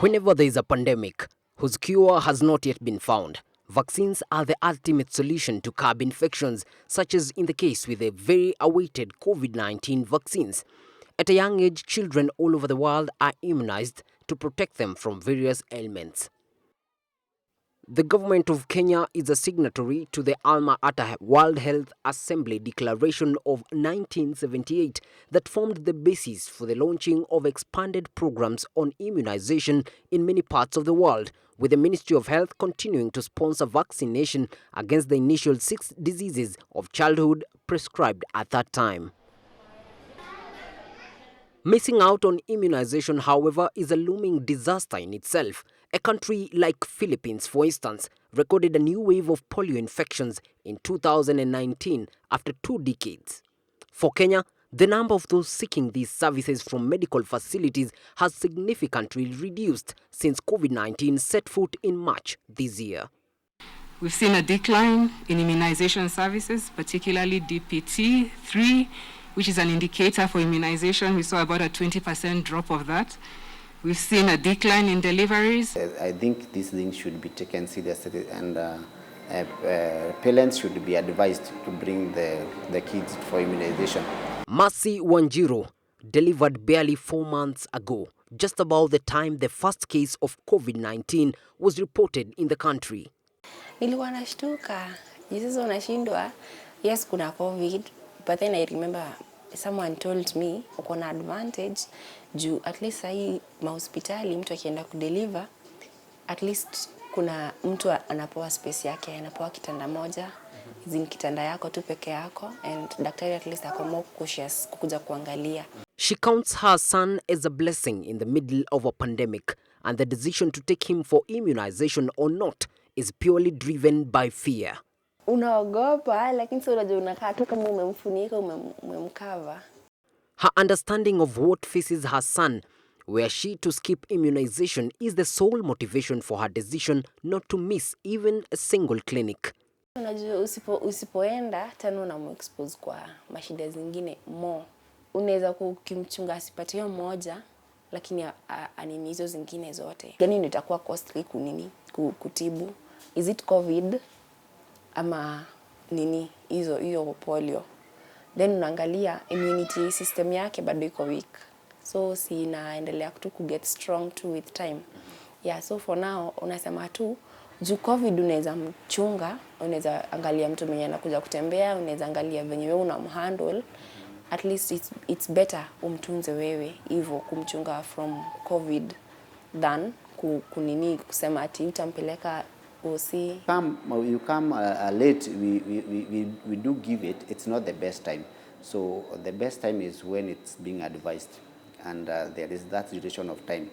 Whenever there is a pandemic whose cure has not yet been found, vaccines are the ultimate solution to curb infections, such as in the case with the very awaited COVID-19 vaccines. At a young age, children all over the world are immunized to protect them from various ailments. The government of Kenya is a signatory to the Alma Ata World Health Assembly Declaration of 1978 that formed the basis for the launching of expanded programs on immunization in many parts of the world, with the Ministry of Health continuing to sponsor vaccination against the initial 6 diseases of childhood prescribed at that time. Missing out on immunization, however, is a looming disaster in itself. A country like Philippines, for instance, recorded a new wave of polio infections in 2019 after 2 decades. For Kenya, the number of those seeking these services from medical facilities has significantly reduced since COVID-19 set foot in March this year. We've seen a decline in immunization services, particularly DPT-3, which is an indicator for immunization. We saw about a 20% drop of that. We've seen a decline in deliveries. I think these things should be taken seriously, and parents should be advised to bring the kids for immunization. Mercy Wanjiru delivered barely 4 months ago, just about the time the first case of COVID-19 was reported in the country. Nilikuwa nashtuka, sasa unashindwa, yes kuna COVID, but then I remember someone told me uko na advantage juu at least sahi mahospitali mtu akienda kudeliver at least kuna mtu anapewa space yake, anapewa kitanda moja, hizi kitanda yako tu peke yako, and daktari at least ako more cautious kukuja kuangalia. She counts her son as a blessing in the middle of a pandemic, and the decision to take him for immunization or not is purely driven by fear. Unaogopa, lakini sio unajua unakaa tu kama umemfunika, umemcover. Her understanding of what faces her son, were she to skip immunization, is the sole motivation for her decision not to miss even a single clinic. Unajua usipoenda tena unamuexpose kwa mashida zingine more. Unaweza kumchunga asipate hiyo moja, lakini anini hizo zingine zote. Gani ndio itakuwa costly kutibu? Is it COVID ama nini hiyo polio? Then unaangalia immunity system yake bado iko weak, so si inaendelea tu ku get strong too with time. Yeah, so for now unasema tu juu COVID unaweza mchunga, unaweza angalia mtu mwenye anakuja kutembea, unaweza angalia venye wewe unamhandle. At least it's better umtunze wewe hivyo kumchunga from COVID than kunini kusema ati utampeleka OC. You come late, we do give it. It's not the best time. So the best time is when it's being advised, and there is that duration of time.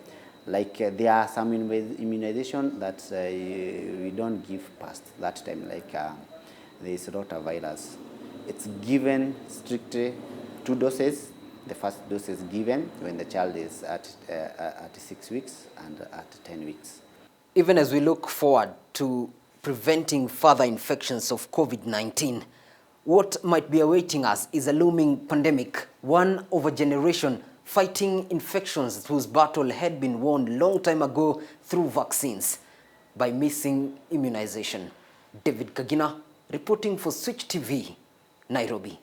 Like there are some immunization that we don't give past that time. Like there is rotavirus. It's given strictly 2 doses. The first dose is given when the child is at 6 weeks and at 10 weeks. Even as we look forward to preventing further infections of COVID-19, what might be awaiting us is a looming pandemic, one of a generation fighting infections whose battle had been won long time ago through vaccines by missing immunization. David KAGINA reporting for Switch TV, Nairobi.